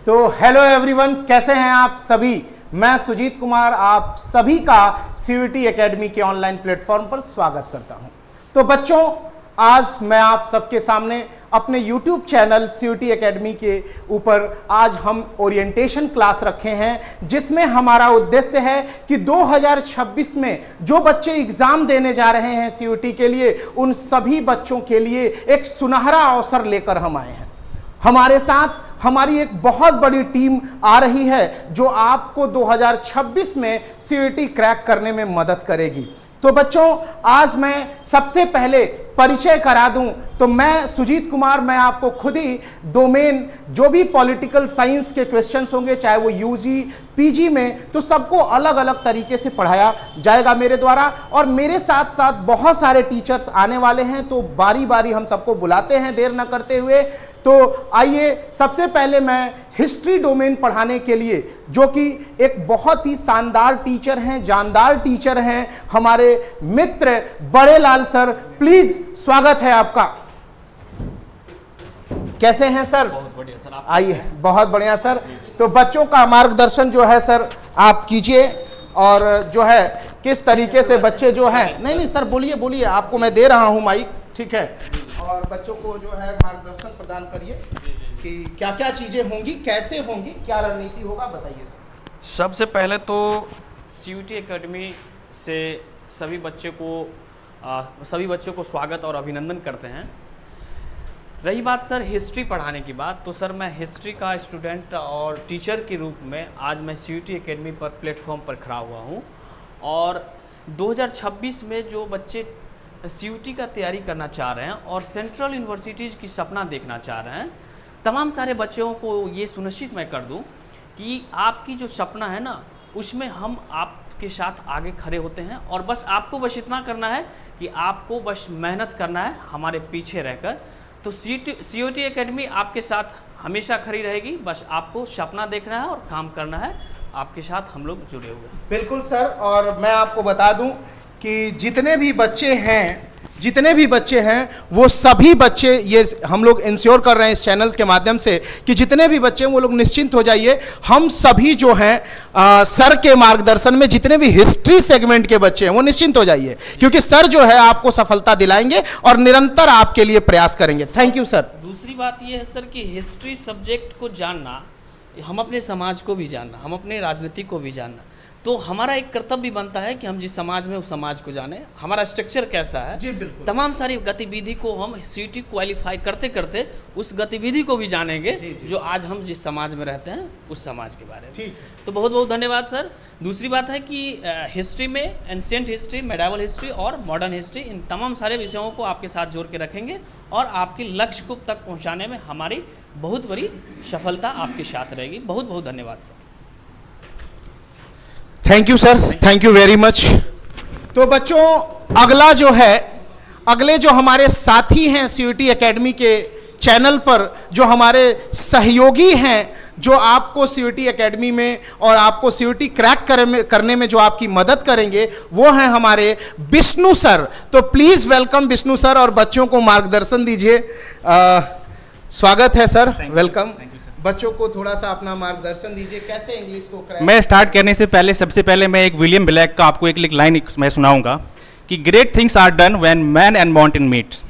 तो hello everyone, कैसे हैं आप सभी। मैं सुजीत कुमार आप सभी का सीयूटी एकेडमी के ऑनलाइन प्लेटफॉर्म पर स्वागत करता हूं। तो बच्चों, आज मैं आप सबके सामने अपने YouTube चैनल सीयूटी एकेडमी के ऊपर आज हम ओरिएंटेशन क्लास रखे हैं, जिसमें हमारा उद्देश्य है कि 2026 में जो बच्चे एग्जाम देने जा रहे हैं सीयूटी के लिए, उन सभी बच्चों के लिए एक सुनहरा अवसर लेकर हम आए हैं। हमारे साथ हमारी एक बहुत बड़ी टीम आ रही है जो आपको 2026 में सीयूटी क्रैक करने में मदद करेगी। तो बच्चों, आज मैं सबसे पहले परिचय करा दूं तो मैं सुजीत कुमार, मैं आपको खुद ही डोमेन जो भी पॉलिटिकल साइंस के क्वेश्चंस होंगे, चाहे वो यूजी पीजी में, तो सबको अलग अलग तरीके से पढ़ाया जाएगा मेरे द्वारा। और मेरे साथ साथ बहुत सारे टीचर्स आने वाले हैं, तो बारी बारी हम सबको बुलाते हैं देर न करते हुए। तो आइए, सबसे पहले मैं हिस्ट्री डोमेन पढ़ाने के लिए, जो कि एक बहुत ही शानदार टीचर हैं, जानदार टीचर हैं, हमारे मित्र बड़े लाल सर, प्लीज स्वागत है आपका। कैसे हैं सर? बहुत बढ़िया सर। आइए, बहुत बढ़िया सर। तो बच्चों का मार्गदर्शन जो है सर आप कीजिए, और जो है किस तरीके से बच्चे जो है, नहीं सर बोलिए बोलिए, आपको मैं दे रहा हूं माइक, ठीक है। और बच्चों को जो है मार्गदर्शन प्रदान करिए कि क्या क्या चीजें होंगी, कैसे होंगी, क्या रणनीति होगा, बताइए सर। सबसे पहले तो सीयूटी एकेडमी से सभी बच्चों को स्वागत और अभिनंदन करते हैं। रही बात सर हिस्ट्री पढ़ाने की बात, तो सर मैं हिस्ट्री का स्टूडेंट और टीचर के रूप में आज मैं सीयूटी एकेडमी पर प्लेटफॉर्म पर खड़ा हुआ हूँ। और 2026 में जो बच्चे सीयूटी का तैयारी करना चाह रहे हैं और सेंट्रल यूनिवर्सिटीज़ की सपना देखना चाह रहे हैं, तमाम सारे बच्चों को ये सुनिश्चित मैं कर दूं कि आपकी जो सपना है ना, उसमें हम आपके साथ आगे खड़े होते हैं। और बस आपको बस इतना करना है कि आपको बस मेहनत करना है हमारे पीछे रहकर। तो सीयूटी एकेडमी आपके साथ हमेशा खड़ी रहेगी, बस आपको सपना देखना है और काम करना है। आपके साथ हम लोग जुड़े हुए हैं। बिल्कुल सर। और मैं आपको बता दूं कि जितने भी बच्चे हैं वो सभी बच्चे, ये हम लोग इंश्योर कर रहे हैं इस चैनल के माध्यम से कि जितने भी बच्चे हैं वो लोग निश्चिंत हो जाइए। हम सभी जो हैं सर के मार्गदर्शन में, जितने भी हिस्ट्री सेगमेंट के बच्चे हैं वो निश्चिंत हो जाइए, क्योंकि सर जो है आपको सफलता दिलाएंगे और निरंतर आपके लिए प्रयास करेंगे। Thank you sir. दूसरी बात ये है सर कि हिस्ट्री सब्जेक्ट को जानना, हम अपने समाज को भी जानना, हम अपने राजनीति को भी जानना, तो हमारा एक कर्तव्य भी बनता है कि हम जिस समाज में उस समाज को जाने, हमारा स्ट्रक्चर कैसा है। जी बिल्कुल। तमाम सारी गतिविधि को हम सीयूटी क्वालिफाई करते करते उस गतिविधि को भी जानेंगे, जी। जो आज हम जिस समाज में रहते हैं उस समाज के बारे में। ठीक। तो बहुत बहुत धन्यवाद सर। दूसरी बात है कि हिस्ट्री में एंशिएंट हिस्ट्री, मेडावल हिस्ट्री और मॉडर्न हिस्ट्री, इन तमाम सारे विषयों को आपके साथ जोड़ के रखेंगे और आपके लक्ष्य को तक पहुँचाने में हमारी बहुत बड़ी सफलता आपके साथ रहेगी। बहुत बहुत धन्यवाद sir. Thank you sir, thank you very much. तो बच्चों, अगले जो हमारे साथी हैं सीयूटी एकेडमी के चैनल पर, जो हमारे सहयोगी हैं, जो आपको सीयूटी एकेडमी में और आपको सीयूटी क्रैक करने में जो आपकी मदद करेंगे, वो हैं हमारे विष्णु सर। तो प्लीज़ वेलकम विष्णु सर और बच्चों को मार्गदर्शन दीजिए। स्वागत है सर, वेलकम। बच्चों को थोड़ा सा अपना मार्गदर्शन दीजिए, कैसे इंग्लिश को क्रैक। मैं स्टार्ट करने से पहले सबसे पहले मैं एक विलियम ब्लैक का आपको एक लाइन मैं सुनाऊंगा कि great things are done when man and mountain meets.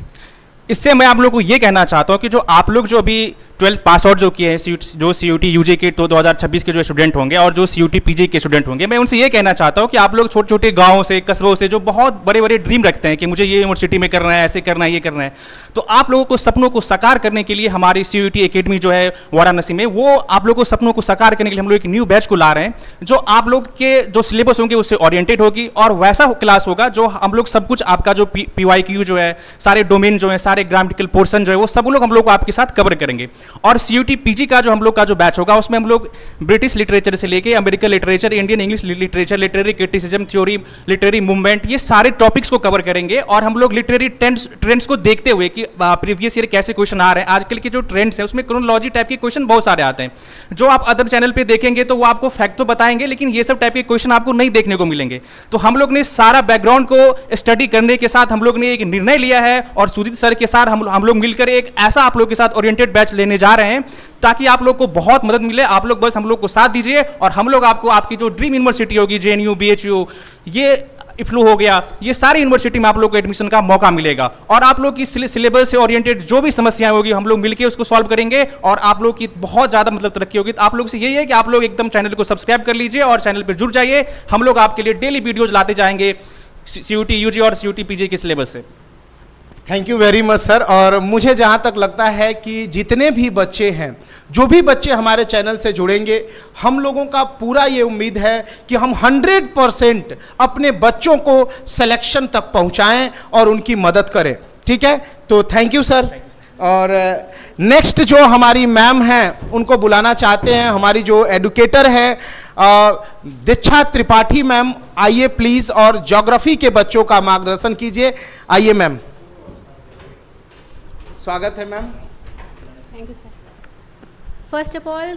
इससे मैं आप लोगों को ये कहना चाहता हूँ कि जो आप लोग जो अभी 12th पास आउट जो किए हैं, जो सीयूटी यूजी के 2026 के जो स्टूडेंट होंगे और जो सीयूटी पीजी के स्टूडेंट होंगे, मैं उनसे ये कहना चाहता हूँ कि आप लोग छोटे छोटे गाँवों से, कस्बों से, जो बहुत बड़े बड़े ड्रीम रखते हैं कि मुझे ये यूनिवर्सिटी में करना है, ऐसे करना है, ये करना है, तो आप लोगों को सपनों को साकार करने के लिए हमारी सीयूटी एकेडमी जो है वाराणसी में, वो आप लोगों को सपनों को साकार करने के लिए हम लोग एक न्यू बैच को ला रहे हैं, जो आप लोग के जो सिलेबस होंगे उससे ओरिएंटेड होगी और वैसा क्लास होगा जो हम लोग सब कुछ आपका जो PYQ जो है, सारे डोमेन जो है, सारे ग्रामेटिकल पोर्शन जो है, वो सब लोग हम लोग आपके साथ कवर करेंगे। और सीयूटी पीजी का जो हम लोग का जो बैच होगा, उसमें हम लोग ब्रिटिश लिटरेचर से लेके American literature, Indian English literature, literary criticism theory, literary movement, ये सारे टॉपिक्स को कवर करेंगे। और हम लोग लिटरेरी ट्रेंड्स को देखते हुए कि प्रीवियस ईयर कैसे क्वेश्चन आ रहे हैं, आजकल के जो ट्रेंड्स हैं उसमें क्रोनोलॉजी टाइप के क्वेश्चन बहुत सारे आते हैं, जो आप अदर चैनल पे देखेंगे तो वो आपको फैक्ट तो बताएंगे, लेकिन ये सब टाइप के क्वेश्चन आपको नहीं देखने को मिलेंगे। तो हम लोग ने सारा बैकग्राउंड को स्टडी करने के साथ हम लोग ने एक निर्णय लिया है और सुजीत सर के साथ हम लोग मिलकर एक ऐसा आप लोग के साथ ओरिएंटेड बैच लेने करने जा रहे हैं, ताकि आप लोग को बहुत मदद मिले। आप लोग बस हम लोग को साथ दीजिए और हम लोग आपको आपकी जो ड्रीम यूनिवर्सिटी होगी, JNU, BHU, ये इफ्लू हो गया, ये सारी यूनिवर्सिटी में आप लोग को एडमिशन का मौका मिलेगा। और आप लोग की सिलेबस से ओरिएंटेड जो भी समस्याएं होगी हम लोग मिलकर उसको सॉल्व करेंगे और आप लोग की बहुत ज़्यादा मतलब तरक्की होगी। तो आप लोग से यही है कि आप लोग एकदम चैनल को सब्सक्राइब कर लीजिए और चैनल पर जुड़ जाइए। हम लोग आपके लिए डेली वीडियोज लाते जाएंगे CUT, UG और CUT, PG के सिलेबस से। Thank you very much sir. और मुझे जहाँ तक लगता है कि जितने भी बच्चे हैं, जो भी बच्चे हमारे चैनल से जुड़ेंगे, हम लोगों का पूरा ये उम्मीद है कि हम 100% अपने बच्चों को सिलेक्शन तक पहुँचाएं और उनकी मदद करें। ठीक है, तो थैंक यू सर। और नेक्स्ट जो हमारी मैम हैं उनको बुलाना चाहते हैं, हमारी जो एडुकेटर है दीक्षा त्रिपाठी मैम, आइए प्लीज़ और ज्योग्राफी के बच्चों का मार्गदर्शन कीजिए। आइए मैम, स्वागत है ma'am. Thank you, sir. First of all,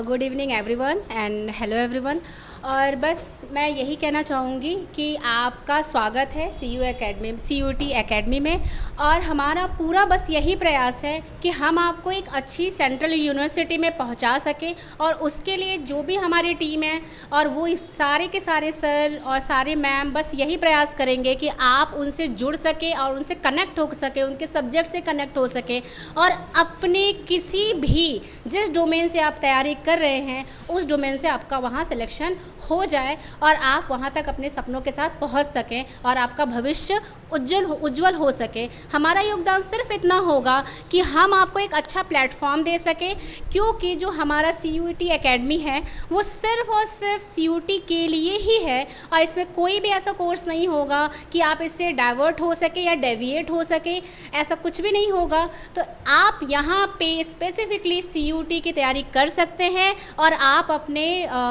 good evening everyone and hello everyone. और बस मैं यही कहना चाहूँगी कि आपका स्वागत है CUT एकेडमी में। और हमारा पूरा बस यही प्रयास है कि हम आपको एक अच्छी सेंट्रल यूनिवर्सिटी में पहुँचा सकें, और उसके लिए जो भी हमारी टीम है और वो सारे के सारे सर और सारे मैम बस यही प्रयास करेंगे कि आप उनसे जुड़ सके और उनसे कनेक्ट हो सके, उनके सब्जेक्ट से कनेक्ट हो सके, और अपने किसी भी जिस डोमेन से आप तैयारी कर रहे हैं उस डोमेन से आपका वहाँ सिलेक्शन हो जाए और आप वहाँ तक अपने सपनों के साथ पहुँच सकें और आपका भविष्य उज्जवल हो सके। हमारा योगदान सिर्फ इतना होगा कि हम आपको एक अच्छा प्लेटफॉर्म दे सके, क्योंकि जो हमारा CUT एकेडमी है वो सिर्फ और सिर्फ CUT के लिए ही है, और इसमें कोई भी ऐसा कोर्स नहीं होगा कि आप इससे डाइवर्ट हो सके या डेविएट हो सके, ऐसा कुछ भी नहीं होगा। तो आप यहाँ पे स्पेसिफिकली CUT की तैयारी कर सकते हैं और आप अपने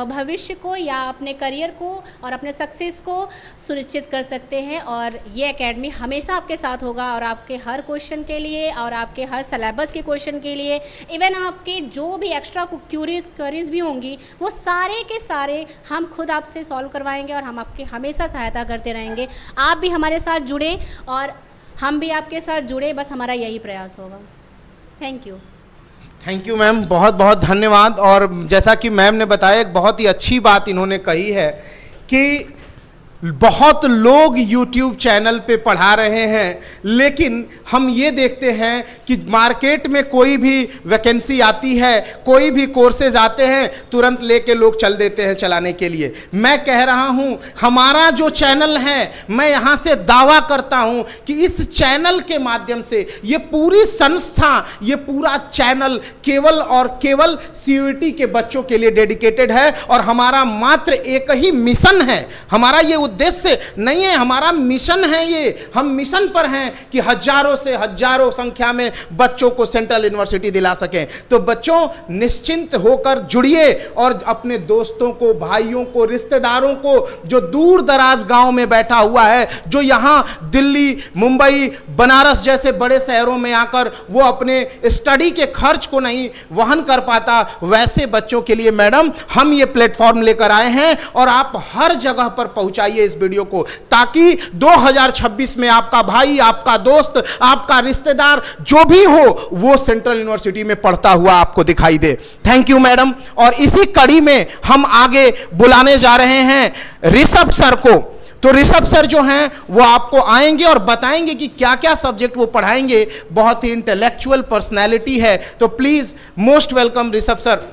भविष्य को या अपने करियर को और अपने सक्सेस को सुनिश्चित कर सकते हैं। और ये एकेडमी हमेशा आपके साथ होगा, और आपके हर क्वेश्चन के लिए और आपके हर सिलेबस के क्वेश्चन के लिए, इवन आपके जो भी एक्स्ट्रा क्यूरीज भी होंगी वो सारे के सारे हम खुद आपसे सॉल्व करवाएंगे और हम आपकी हमेशा सहायता करते रहेंगे। आप भी हमारे साथ जुड़े और हम भी आपके साथ जुड़े, बस हमारा यही प्रयास होगा। Thank you. Thank you ma'am, बहुत बहुत धन्यवाद। और जैसा कि मैम ने बताया, एक बहुत ही अच्छी बात इन्होंने कही है कि बहुत लोग YouTube चैनल पे पढ़ा रहे हैं, लेकिन हम ये देखते हैं कि मार्केट में कोई भी वैकेंसी आती है, कोई भी कोर्सेज आते हैं, तुरंत लेके लोग चल देते हैं चलाने के लिए। मैं कह रहा हूँ हमारा जो चैनल है, मैं यहाँ से दावा करता हूँ कि इस चैनल के माध्यम से ये पूरी संस्था, ये पूरा चैनल केवल और केवल CUT के बच्चों के लिए डेडिकेटेड है। और हमारा मात्र एक ही मिशन है, हमारा ये उद्देश्य नहीं है, हमारा मिशन है ये। हम मिशन पर हैं कि हजारों से हजारों संख्या में बच्चों को सेंट्रल यूनिवर्सिटी दिला सकें। तो बच्चों निश्चिंत होकर जुड़िए और अपने दोस्तों को, भाइयों को, रिश्तेदारों को जो दूर दराज गांव में बैठा हुआ है, जो यहाँ दिल्ली, मुंबई, बनारस जैसे बड़े शहरों में आकर वो अपने स्टडी के खर्च को नहीं वहन कर पाता, वैसे बच्चों के लिए मैडम हम ये प्लेटफॉर्म लेकर आए हैं। और आप हर जगह पर पहुंचाइए इस वीडियो को, ताकि 2026 में आपका भाई, आपका दोस्त, आपका रिश्तेदार जो भी हो वो सेंट्रल यूनिवर्सिटी में पढ़ता हुआ आपको दिखाई दे। Thank you madam. और इसी कड़ी में हम आगे बुलाने जा रहे हैं ऋषभ सर को। तो ऋषभ सर जो हैं वो आपको आएंगे और बताएंगे कि क्या क्या सब्जेक्ट वो पढ़ाएंगे। बहुत ही इंटेलेक्चुअल पर्सनैलिटी है, तो please most welcome Rishabh sir.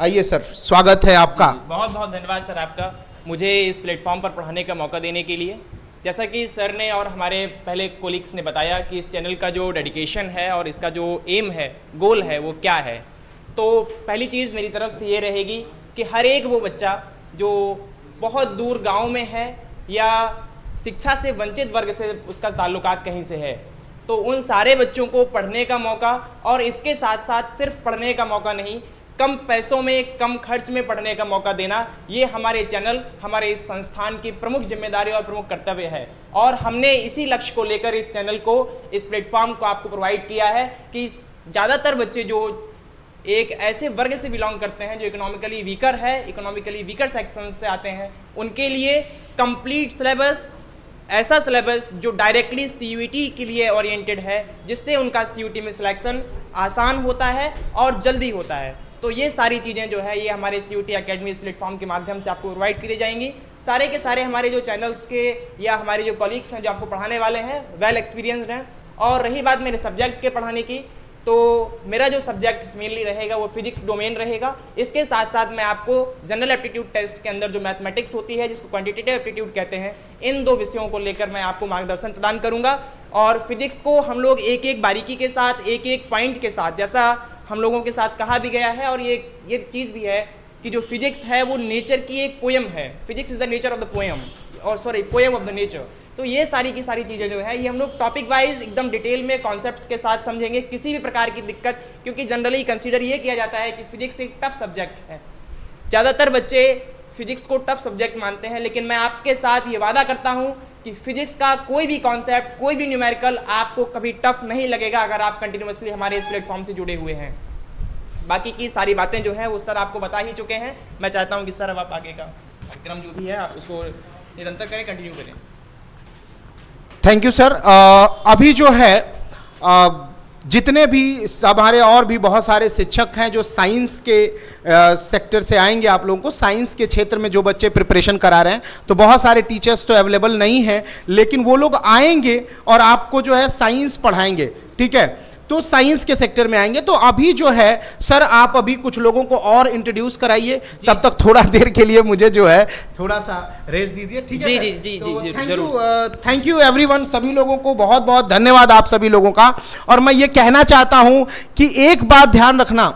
आइए सर, स्वागत है आपका। बहुत बहुत धन्यवाद सर आपका, मुझे इस प्लेटफॉर्म पर पढ़ाने का मौका देने के लिए। जैसा कि सर ने और हमारे पहले कोलिग्स ने बताया कि इस चैनल का जो डेडिकेशन है और इसका जो एम है, गोल है, वो क्या है। तो पहली चीज़ मेरी तरफ से ये रहेगी कि हर एक वो बच्चा जो बहुत दूर गांव में है या शिक्षा से वंचित वर्ग से उसका ताल्लुकात कहीं से है, तो उन सारे बच्चों को पढ़ने का मौका, और इसके साथ साथ सिर्फ पढ़ने का मौका नहीं, कम पैसों में, कम खर्च में पढ़ने का मौका देना, ये हमारे चैनल, हमारे इस संस्थान की प्रमुख जिम्मेदारी और प्रमुख कर्तव्य है। और हमने इसी लक्ष्य को लेकर इस चैनल को, इस प्लेटफॉर्म को आपको प्रोवाइड किया है कि ज़्यादातर बच्चे जो एक ऐसे वर्ग से बिलोंग करते हैं जो इकोनॉमिकली वीकर है, इकोनॉमिकली वीकर सेक्शन से आते हैं, उनके लिए कंप्लीट सिलेबस, ऐसा सिलेबस जो डायरेक्टली CUET के लिए ओरिएंटेड है, जिससे उनका CUET में सिलेक्शन आसान होता है और जल्दी होता है। तो ये सारी चीज़ें जो है ये हमारे CUET एकेडमी इस प्लेटफॉर्म के माध्यम से आपको प्रोवाइड की जाएंगी। सारे के सारे हमारे जो चैनल्स के या हमारे जो कॉलीग्स हैं जो आपको पढ़ाने वाले हैं वेल एक्सपीरियंसड हैं। और रही बात मेरे सब्जेक्ट के पढ़ाने की, तो मेरा जो सब्जेक्ट मेनली रहेगा वो फिजिक्स डोमेन रहेगा। इसके साथ साथ मैं आपको जनरल एप्टीट्यूड टेस्ट के अंदर जो मैथमेटिक्स होती है, जिसको क्वांटिटेटिव एप्टीट्यूड कहते हैं, इन 2 विषयों को लेकर मैं आपको मार्गदर्शन प्रदान करूंगा। और फिजिक्स को हम लोग एक एक बारीकी के साथ, एक एक पॉइंट के साथ, जैसा हम लोगों के साथ कहा भी गया है और ये चीज़ भी है कि जो फिजिक्स है वो नेचर की एक पोएम है। Physics is the nature of the poem, और sorry poem of the nature. तो ये सारी की सारी चीज़ें जो है ये हम लोग टॉपिक वाइज एकदम डिटेल में कॉन्सेप्ट्स के साथ समझेंगे, किसी भी प्रकार की दिक्कत, क्योंकि जनरली कंसीडर ये किया जाता है कि फिजिक्स एक टफ सब्जेक्ट है। ज़्यादातर बच्चे फिजिक्स को टफ सब्जेक्ट मानते हैं, लेकिन मैं आपके साथ ये वादा करता हूँ कि फिजिक्स का कोई भी कॉन्सेप्ट, कोई भी न्यूमेरिकल आपको कभी टफ नहीं लगेगा अगर आप कंटिन्यूसली हमारे इस प्लेटफॉर्म से जुड़े हुए हैं। बाकी की सारी बातें जो है वो सर आपको बता ही चुके हैं। मैं चाहता हूँ कि सर अब आप आगे का कार्यक्रम जो भी है आप उसको निरंतर करें, कंटिन्यू करें। Thank you sir. अभी जो है जितने भी हमारे और भी बहुत सारे शिक्षक हैं जो साइंस के सेक्टर से आएंगे, आप लोगों को साइंस के क्षेत्र में जो बच्चे प्रिपरेशन करा रहे हैं, तो बहुत सारे टीचर्स तो अवेलेबल नहीं हैं, लेकिन वो लोग आएंगे और आपको जो है साइंस पढ़ाएंगे, ठीक है। तो साइंस के सेक्टर में आएंगे। तो अभी जो है सर आप अभी कुछ लोगों को और इंट्रोड्यूस कराइए, तब तक थोड़ा देर के लिए मुझे जो है थोड़ा सा रेस्ट दीजिए, ठीक है। जी जरूर। थैंक यू एवरीवन, सभी लोगों को बहुत बहुत धन्यवाद आप सभी लोगों का। और मैं ये कहना चाहता हूं कि एक बात ध्यान रखना,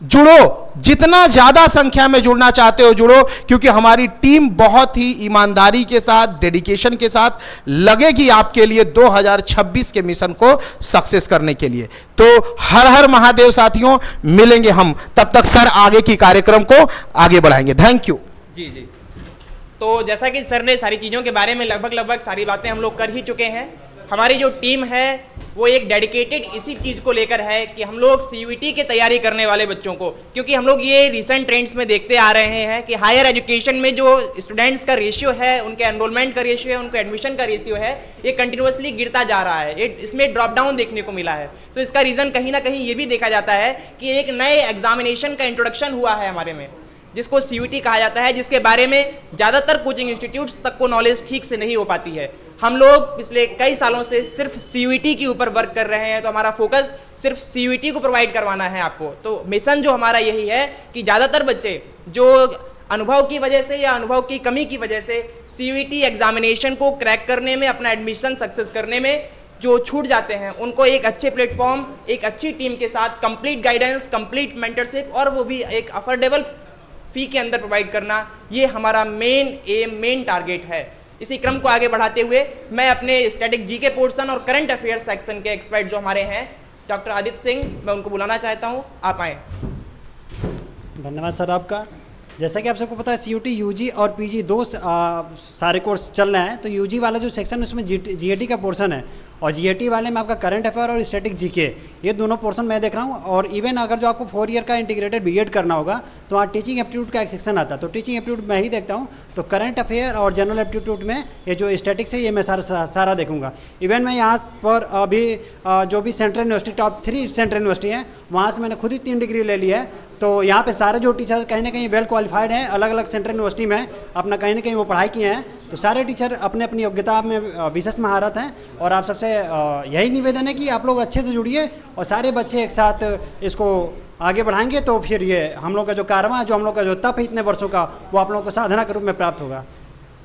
जुड़ो, जितना ज्यादा संख्या में जुड़ना चाहते हो जुड़ो, क्योंकि हमारी टीम बहुत ही ईमानदारी के साथ, डेडिकेशन के साथ लगेगी आपके लिए 2026 के मिशन को सक्सेस करने के लिए। तो हर हर महादेव साथियों, मिलेंगे हम, तब तक सर आगे की कार्यक्रम को आगे बढ़ाएंगे। Thank you. जी। तो जैसा कि सर ने सारी चीज़ों के बारे में लगभग सारी बातें हम लोग कर ही चुके हैं। हमारी जो टीम है वो एक डेडिकेटेड इसी चीज़ को लेकर है कि हम लोग CUET की तैयारी करने वाले बच्चों को, क्योंकि हम लोग ये रिसेंट ट्रेंड्स में देखते आ रहे हैं कि हायर एजुकेशन में जो स्टूडेंट्स का रेशियो है, उनके एनरोलमेंट का रेशियो है, उनके एडमिशन का रेशियो है, ये कंटिन्यूसली गिरता जा रहा है। इसमें ड्रॉप डाउन देखने को मिला है। तो इसका रीज़न कहीं ना कहीं ये भी देखा जाता है कि एक नए एग्जामिनेशन का इंट्रोडक्शन हुआ है हमारे में, जिसको CUET कहा जाता है, जिसके बारे में ज़्यादातर कोचिंग इंस्टीट्यूट्स तक को नॉलेज ठीक से नहीं हो पाती है। हम लोग पिछले कई सालों से सिर्फ CUET के ऊपर वर्क कर रहे हैं, तो हमारा फोकस सिर्फ CUET को प्रोवाइड करवाना है आपको। तो मिशन जो हमारा यही है कि ज़्यादातर बच्चे जो अनुभव की वजह से या अनुभव की कमी की वजह से CUET एग्जामिनेशन को क्रैक करने में, अपना एडमिशन सक्सेस करने में जो छूट जाते हैं, उनको एक अच्छे प्लेटफॉर्म, एक अच्छी टीम के साथ कंप्लीट गाइडेंस, कंप्लीट मेंटरशिप और वो भी एक अफोर्डेबल फी के अंदर प्रोवाइड करना, ये हमारा मेन एम, मेन टारगेट है। इसी क्रम को आगे बढ़ाते हुए मैं अपने स्टैटिक जीके पोर्शन और करंट अफेयर्स सेक्शन के एक्सपर्ट जो हमारे हैं डॉक्टर आदित्य सिंह, मैं उनको बुलाना चाहता हूं, आप आएँ। धन्यवाद सर आपका। जैसा कि आप सबको पता है CUET UG और PG 2 सारे कोर्स चल रहे हैं। तो UG वाला जो सेक्शन है उसमें GAT का पोर्शन है, और GAT वाले में आपका करंट अफेयर और स्टैटिक जीके, ये दोनों पोर्शन मैं देख रहा हूँ। और इवन अगर जो आपको 4 ईयर का इंटीग्रेटेड BEd करना होगा तो वहाँ टीचिंग एप्टीट्यूड का एक सेक्शन आता है, तो टीचिंग एप्टीट्यूड मैं ही देखता हूँ। तो करंट अफेयर और जनरल एप्टीट्यूड में ये जो स्टैटिक्स है ये मैं सारा देखूंगा। इवन मैं यहाँ पर अभी जो भी central university, top 3 central university हैं, वहाँ से मैंने खुद ही 3 डिग्री ले ली है। तो यहाँ पे सारे जो टीचर कहीं ना कहीं वेल क्वालिफाइड हैं, अलग अलग सेंट्रल यूनिवर्सिटी में अपना कहीं ना कहीं वो पढ़ाई किए हैं। तो सारे टीचर अपने अपनी योग्यता में विशेष महारत हैं। और आप सबसे यही निवेदन है कि आप लोग अच्छे से जुड़िए और सारे बच्चे एक साथ इसको आगे बढ़ाएंगे, तो फिर ये हम लोग का जो कारवां, जो हम लोग का जो तप है इतने वर्षों का, वो आप लोगों को साधना के रूप में प्राप्त होगा।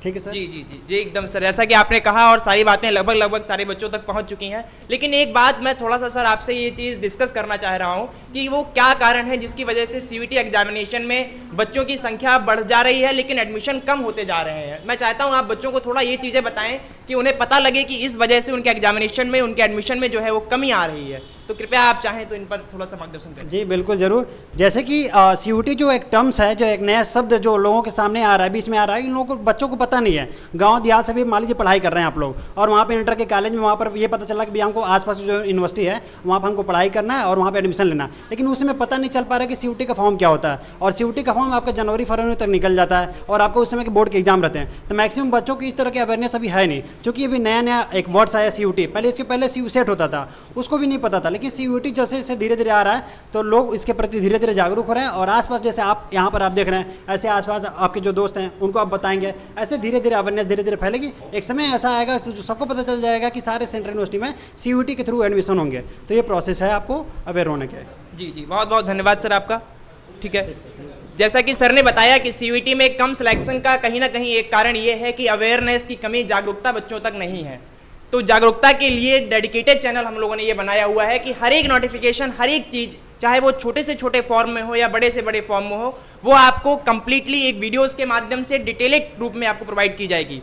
ठीक है सर। जी एकदम सर, जैसा कि आपने कहा और सारी बातें लगभग सारे बच्चों तक पहुंच चुकी हैं। लेकिन एक बात मैं थोड़ा सा सर आपसे ये चीज़ डिस्कस करना चाह रहा हूं कि वो क्या कारण है जिसकी वजह से CUET एग्जामिनेशन में बच्चों की संख्या बढ़ जा रही है लेकिन एडमिशन कम होते जा रहे हैं। मैं चाहता हूँ आप बच्चों को थोड़ा ये चीज़ें बताएं कि उन्हें पता लगे कि इस वजह से उनके एग्जामिनेशन में, उनके एडमिशन में जो है वो कमी आ रही है। तो कृपया आप चाहें तो इन पर थोड़ा सा मार्गदर्शन करें। जी बिल्कुल ज़रूर। जैसे कि CUT जो एक टर्म्स है, जो एक नया शब्द जो लोगों के सामने आ रहा है, बीच में आ रहा है, इन लोगों को बच्चों को पता नहीं है। गांव देहात से भी मान लीजिए पढ़ाई कर रहे हैं आप लोग, और वहाँ पे इंटर के कॉलेज में वहाँ पर ये पता चला कि भैया हमको आसपास जो यूनिवर्सिटी है वहाँ पर हमको पढ़ाई करना है और वहाँ पर एडमिशन लेना है, लेकिन उसमें पता नहीं चल पा रहा है कि CUT का फॉर्म क्या होता है। और CUT का फॉर्म आपका जनवरी फरवरी तक निकल जाता है और आपको उस समय के बोर्ड के एग्जाम रहते हैं। तो मैक्सिमम बच्चों की इस तरह की अवेयरनेस अभी है नहीं, क्योंकि अभी नया नया एक वर्ड्स आया CUT। पहले इसके पहले CUSET होता था, उसको भी नहीं पता था, लेकिन CUT जैसे जैसे धीरे धीरे आ रहा है तो लोग इसके प्रति धीरे धीरे जागरूक हो रहे हैं। और आसपास जैसे आप यहाँ पर आप देख रहे हैं, ऐसे आसपास आपके जो दोस्त हैं उनको आप बताएंगे, ऐसे धीरे धीरे अवेयरनेस धीरे धीरे फैलेगी। एक समय ऐसा आएगा जो सबको पता चल जाएगा कि सारे सेंट्रल यूनिवर्सिटी में CUT के थ्रू एडमिशन होंगे। तो ये प्रोसेस है आपको अवेयर होने के। जी जी, बहुत बहुत धन्यवाद सर आपका। ठीक है, जैसा कि सर ने बताया कि CUT में कम सिलेक्शन का कहीं ना कहीं एक कारण ये है कि अवेयरनेस की कमी, जागरूकता बच्चों तक नहीं है। तो जागरूकता के लिए डेडिकेटेड चैनल हम लोगों ने ये बनाया हुआ है कि हर एक नोटिफिकेशन, हर एक चीज़, चाहे वो छोटे से छोटे फॉर्म में हो या बड़े से बड़े फॉर्म में हो, वो आपको कंप्लीटली एक वीडियोस के माध्यम से डिटेलेड रूप में आपको प्रोवाइड की जाएगी।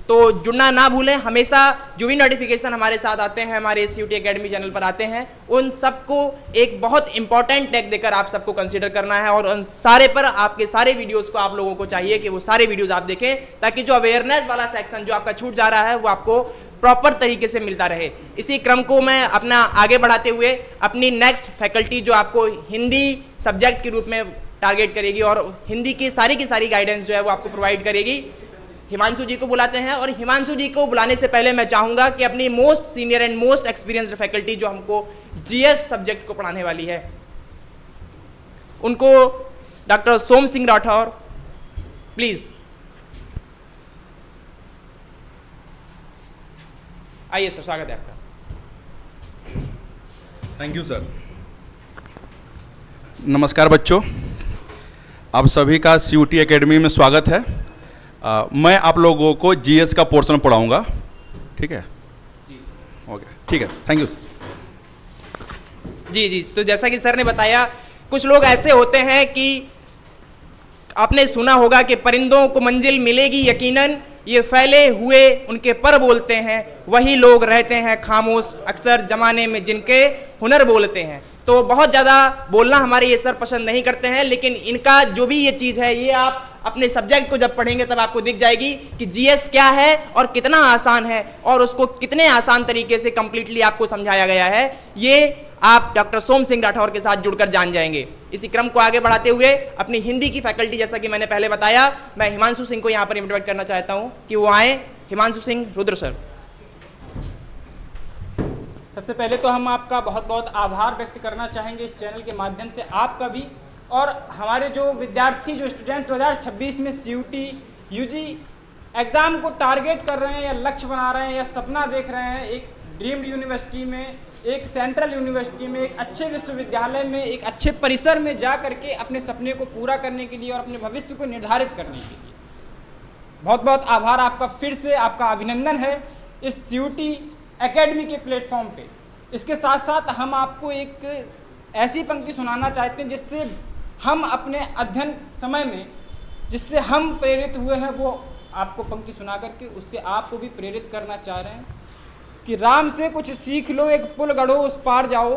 तो जुड़ना ना भूलें। हमेशा जो भी नोटिफिकेशन हमारे साथ आते हैं, हमारे CUT एकेडमी चैनल पर आते हैं, उन सबको एक बहुत इंपॉर्टेंट टैग देकर आप सबको कंसीडर करना है। और उन सारे पर आपके सारे वीडियोस को आप लोगों को चाहिए कि वो सारे वीडियोस आप देखें, ताकि जो अवेयरनेस वाला सेक्शन जो आपका छूट जा रहा है वो आपको प्रॉपर तरीके से मिलता रहे। इसी क्रम को मैं अपना आगे बढ़ाते हुए अपनी नेक्स्ट फैकल्टी जो आपको हिंदी सब्जेक्ट के रूप में टारगेट करेगी और हिंदी की सारी गाइडेंस जो है वो आपको प्रोवाइड करेगी, हिमांशु जी को बुलाते हैं। और हिमांशु जी को बुलाने से पहले मैं चाहूँगा कि अपनी most senior and most experienced faculty जो हमको GS सब्जेक्ट को पढ़ाने वाली है, उनको डॉक्टर सोम सिंह राठौर प्लीज आइए सर, स्वागत है आपका। Thank you sir. नमस्कार बच्चों, आप सभी का CUT एकेडमी में स्वागत है। मैं आप लोगों को GS का पोर्शन पढ़ाऊंगा, ठीक है? ओके, ठीक है, थैंक यू सर। जी जी, तो जैसा कि सर ने बताया, कुछ लोग ऐसे होते हैं कि आपने सुना होगा कि परिंदों को मंजिल मिलेगी यकीनन, ये फैले हुए उनके पर बोलते हैं, वही लोग रहते हैं खामोश अक्सर जमाने में जिनके हुनर बोलते हैं। तो बहुत ज़्यादा बोलना हमारे ये सर पसंद नहीं करते हैं, लेकिन इनका जो भी ये चीज़ है, ये आप अपने सब्जेक्ट को जब पढ़ेंगे तब आपको दिख जाएगी कि GS क्या है और कितना आसान है और उसको कितने आसान तरीके से कंप्लीटली आपको समझाया गया है। ये आप डॉक्टर सोम सिंह राठौर के साथ जुड़कर जान जाएंगे। इसी क्रम को आगे बढ़ाते हुए अपनी हिंदी की फैकल्टी, जैसा कि मैंने पहले बताया, मैं हिमांशु सिंह को यहाँ पर इन्वाइट करना चाहता हूँ कि वो आए। हिमांशु सिंह रुद्र सर। सबसे पहले तो हम आपका बहुत बहुत आभार व्यक्त करना चाहेंगे इस चैनल के माध्यम से, आपका भी और हमारे जो विद्यार्थी, जो स्टूडेंट 2026 में CUT UG एग्ज़ाम को टारगेट कर रहे हैं या लक्ष्य बना रहे हैं या सपना देख रहे हैं एक ड्रीम्ड यूनिवर्सिटी में, एक सेंट्रल यूनिवर्सिटी में, एक अच्छे विश्वविद्यालय में, एक अच्छे परिसर में जा करके अपने सपने को पूरा करने के लिए और अपने भविष्य को निर्धारित करने के लिए बहुत बहुत आभार आपका। फिर से आपका अभिनंदन है इस CUT एकेडमी के प्लेटफॉर्म पे। इसके साथ साथ हम आपको एक ऐसी पंक्ति सुनाना चाहते हैं जिससे हम अपने अध्ययन समय में, जिससे हम प्रेरित हुए हैं, वो आपको पंक्ति सुना करके उससे आपको भी प्रेरित करना चाह रहे हैं कि राम से कुछ सीख लो, एक पुल गढ़ो उस पार जाओ।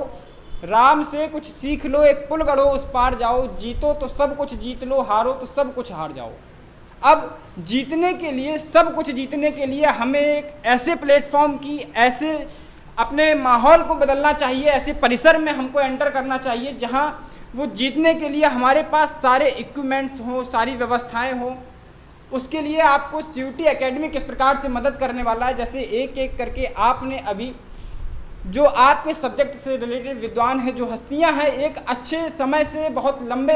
राम से कुछ सीख लो, एक पुल गढ़ो उस पार जाओ। जीतो तो सब कुछ जीत लो, हारो तो सब कुछ हार जाओ। अब जीतने के लिए, सब कुछ जीतने के लिए हमें एक ऐसे प्लेटफॉर्म की, ऐसे अपने माहौल को बदलना चाहिए, ऐसे परिसर में हमको एंटर करना चाहिए जहां वो जीतने के लिए हमारे पास सारे इक्विपमेंट्स हों, सारी व्यवस्थाएं हों। उसके लिए आपको CUT एकेडमी किस प्रकार से मदद करने वाला है, जैसे एक एक करके आपने अभी जो आपके सब्जेक्ट से रिलेटेड विद्वान हैं, जो हस्तियां हैं, एक अच्छे समय से, बहुत लंबे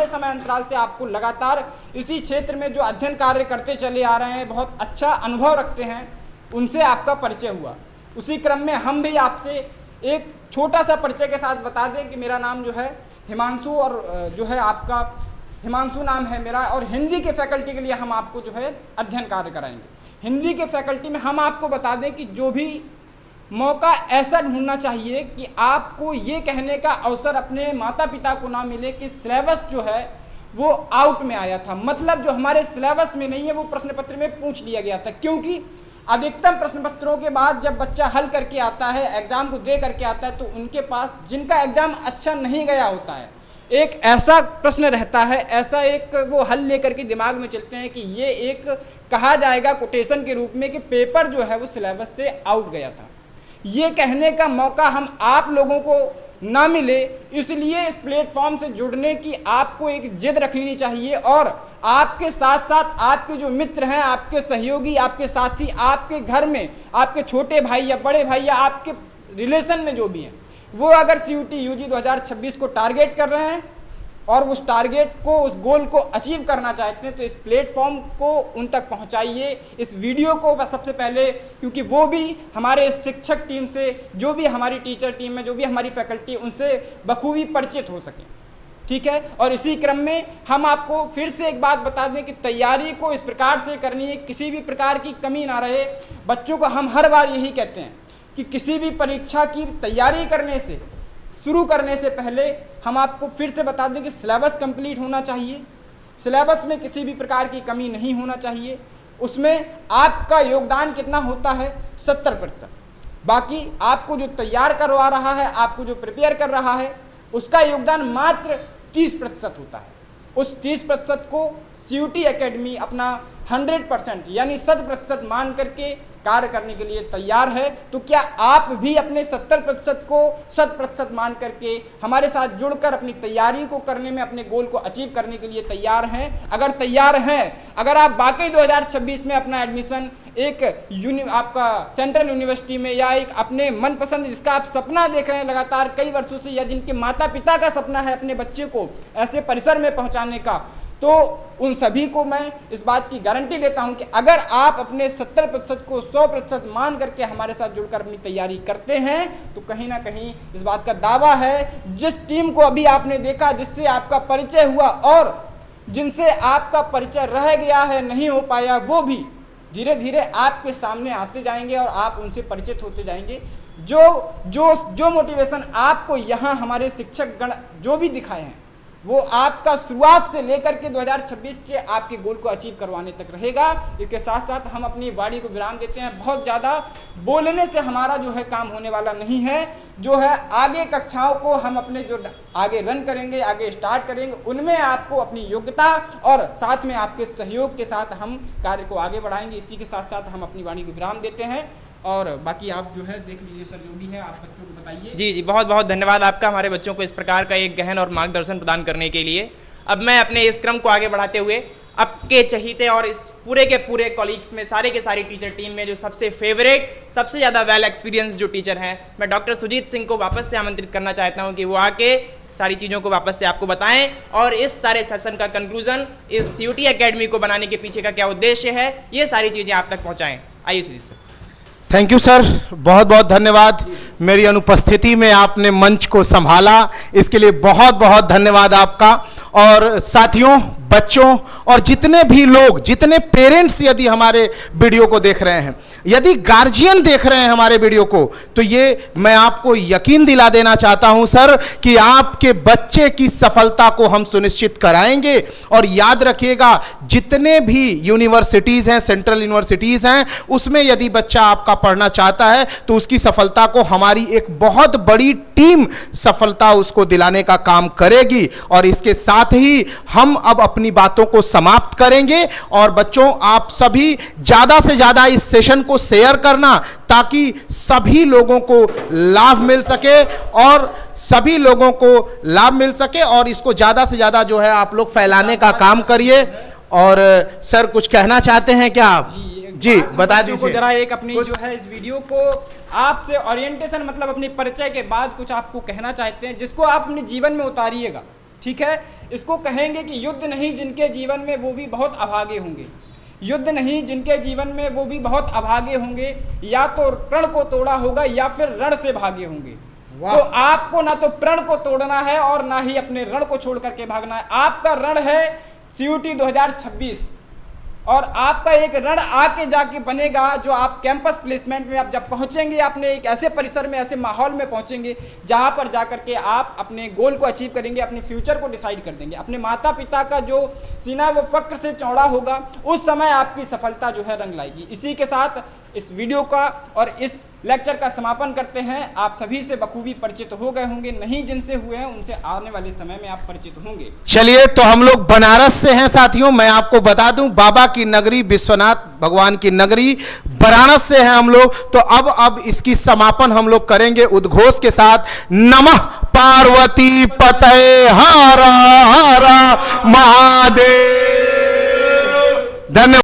समय अंतराल से आपको लगातार इसी क्षेत्र में जो अध्ययन कार्य करते चले आ रहे हैं, बहुत अच्छा अनुभव रखते हैं, उनसे आपका परिचय हुआ। उसी क्रम में हम भी आपसे एक छोटा सा परिचय के साथ बता दें कि मेरा नाम जो है हिमांशु, और जो है आपका हिमांशु नाम है मेरा, और हिंदी के फैकल्टी के लिए हम आपको जो है अध्ययन कार्य कराएंगे। हिंदी के फैकल्टी में हम आपको बता दें कि जो भी मौका ऐसा ढूंढना चाहिए कि आपको ये कहने का अवसर अपने माता पिता को ना मिले कि सिलेबस जो है वो आउट में आया था, मतलब जो हमारे सिलेबस में नहीं है वो प्रश्न पत्र में पूछ लिया गया था। क्योंकि अधिकतम प्रश्न पत्रों के बाद जब बच्चा हल करके आता है, एग्ज़ाम को दे करके आता है, तो उनके पास जिनका एग्ज़ाम अच्छा नहीं गया होता है, एक ऐसा प्रश्न रहता है, ऐसा एक वो हल लेकर के दिमाग में चलते हैं कि ये एक कहा जाएगा कोटेशन के रूप में कि पेपर जो है वो सिलेबस से आउट गया था। ये कहने का मौका हम आप लोगों को ना मिले, इसलिए इस प्लेटफॉर्म से जुड़ने की आपको एक जिद रखनी चाहिए और आपके साथ साथ आपके जो मित्र हैं, आपके सहयोगी, आपके साथी, आपके घर में आपके छोटे भाई या बड़े भाई या आपके रिलेशन में जो भी हैं, वो अगर CUT UG 2026 को टारगेट कर रहे हैं और उस टारगेट को, उस गोल को अचीव करना चाहते हैं, तो इस प्लेटफॉर्म को उन तक पहुंचाइए, इस वीडियो को सबसे पहले, क्योंकि वो भी हमारे शिक्षक टीम से, जो भी हमारी टीचर टीम है, जो भी हमारी फैकल्टी, उनसे बखूबी परिचित हो सकें। ठीक है, और इसी क्रम में हम आपको फिर से एक बात बता दें कि तैयारी को इस प्रकार से करनी है, किसी भी प्रकार की कमी ना रहे। बच्चों को हम हर बार यही कहते हैं कि किसी भी परीक्षा की तैयारी करने से, शुरू करने से पहले हम आपको फिर से बता दें कि सिलेबस कंप्लीट होना चाहिए, सिलेबस में किसी भी प्रकार की कमी नहीं होना चाहिए। उसमें आपका योगदान कितना होता है? 70%। बाकी आपको जो तैयार करवा रहा है, आपको जो प्रिपेयर कर रहा है, उसका योगदान मात्र 30% होता है। उस 30% को CUT एकेडमी अपना 100% यानी 100% मान करके कार्य करने के लिए तैयार है। तो क्या आप भी अपने 70% को 100% मान करके हमारे साथ जुड़कर अपनी तैयारी को करने में, अपने गोल को अचीव करने के लिए तैयार हैं? अगर तैयार हैं, अगर आप वाकई 2026 में अपना एडमिशन एक आपका सेंट्रल यूनिवर्सिटी में या एक अपने मनपसंद, जिसका आप सपना देख रहे हैं लगातार कई वर्षों से, या जिनके माता पिता का सपना है अपने बच्चे को ऐसे परिसर में पहुंचाने का, तो उन सभी को मैं इस बात की गारंटी देता हूं कि अगर आप अपने 70% को 100% मान करके हमारे साथ जुड़कर अपनी तैयारी करते हैं, तो कहीं ना कहीं इस बात का दावा है, जिस टीम को अभी आपने देखा, जिससे आपका परिचय हुआ और जिनसे आपका परिचय रह गया है, नहीं हो पाया, वो भी धीरे धीरे आपके सामने आते जाएंगे और आप उनसे परिचित होते जाएंगे। जो मोटिवेशन आपको यहाँ हमारे शिक्षक गण जो भी दिखाए हैं, वो आपका शुरुआत से लेकर के 2026 के आपके गोल को अचीव करवाने तक रहेगा। इसके साथ साथ हम अपनी वाणी को विराम देते हैं। बहुत ज़्यादा बोलने से हमारा जो है काम होने वाला नहीं है। जो है आगे कक्षाओं को हम अपने जो आगे रन करेंगे, आगे स्टार्ट करेंगे, उनमें आपको अपनी योग्यता और साथ में आपके सहयोग के साथ हम कार्य को आगे बढ़ाएंगे। इसी के साथ साथ हम अपनी वाणी को विराम देते हैं और बाकी आप जो है देख लीजिए सर, जो भी है आप बच्चों को बताइए। जी, बहुत बहुत धन्यवाद आपका हमारे बच्चों को इस प्रकार का एक गहन और मार्गदर्शन प्रदान करने के लिए। अब मैं अपने इस क्रम को आगे बढ़ाते हुए आपके चहीते और इस पूरे के पूरे कॉलीग्स में, सारे के सारी टीचर टीम में जो सबसे फेवरेट, सबसे ज़्यादा वेल एक्सपीरियंस जो टीचर हैं, मैं डॉक्टर सुजीत सिंह को वापस से आमंत्रित करना चाहता हूँ कि वो आके सारी चीज़ों को वापस से आपको बताएं और इस सारे सेशन का कंक्लूजन, इस CUT एकेडमी को बनाने के पीछे का क्या उद्देश्य है, ये सारी चीज़ें आप तक पहुँचाएँ। आइए Sujeet sir. Thank you sir, बहुत बहुत धन्यवाद। मेरी अनुपस्थिति में आपने मंच को संभाला, इसके लिए बहुत बहुत धन्यवाद आपका। और साथियों, बच्चों और जितने भी लोग, जितने पेरेंट्स यदि हमारे वीडियो को देख रहे हैं, यदि गार्जियन देख रहे हैं हमारे वीडियो को, तो ये मैं आपको यकीन दिला देना चाहता हूं सर कि आपके बच्चे की सफलता को हम सुनिश्चित कराएंगे। और याद रखिएगा, जितने भी यूनिवर्सिटीज़ हैं, सेंट्रल यूनिवर्सिटीज़ हैं, उसमें यदि बच्चा आपका पढ़ना चाहता है तो उसकी सफलता को हमारी एक बहुत बड़ी टीम सफलता उसको दिलाने का काम करेगी। और इसके साथ ही हम अब अपनी बातों को समाप्त करेंगे। और बच्चों, आप सभी ज़्यादा से ज़्यादा इस सेशन को शेयर करना, ताकि सभी लोगों को लाभ मिल सके और सभी लोगों को लाभ मिल सके और इसको ज़्यादा से ज़्यादा जो है आप लोग फैलाने का काम करिए। और सर कुछ कहना चाहते हैं क्या आप? जी बता दीजिए जरा एक अपनी जो है इस वीडियो को आपसे ओरिएंटेशन, मतलब अपने परिचय के बाद कुछ आपको कहना चाहते हैं, जिसको आप अपने जीवन में उतारिएगा। ठीक है, इसको कहेंगे कि युद्ध नहीं जिनके जीवन में, वो भी बहुत अभागे होंगे। युद्ध नहीं जिनके जीवन में, वो भी बहुत अभागे होंगे। या तो रण को तोड़ा होगा या फिर रण से भागे होंगे। तो आपको ना तो प्रण को तोड़ना है और ना ही अपने रण को छोड़ करके भागना है। आपका रण है CUT 2026 और आपका एक रण आके जाके बनेगा, जो आप कैंपस प्लेसमेंट में आप जब पहुंचेंगे, आपने एक ऐसे परिसर में, ऐसे माहौल में पहुंचेंगे जहां पर जाकर के आप अपने गोल को अचीव करेंगे, अपने फ्यूचर को डिसाइड कर देंगे। अपने माता पिता का जो सीना वो फक्र से चौड़ा होगा, उस समय आपकी सफलता जो है रंग लाएगी। इसी के साथ इस वीडियो का और इस लेक्चर का समापन करते हैं। आप सभी से बखूबी परिचित हो गए होंगे, नहीं जिनसे हुए हैं उनसे आने वाले समय में आप परिचित होंगे। चलिए, तो हम लोग बनारस से हैं साथियों। मैं आपको बता दूं, बाबा की नगरी, विश्वनाथ भगवान की नगरी बनारस से हैं हम लोग। तो अब इसकी समापन हम लोग करेंगे उद्घोष के साथ। नमः पार्वती पतये हर हर महादेव। धन्यवाद।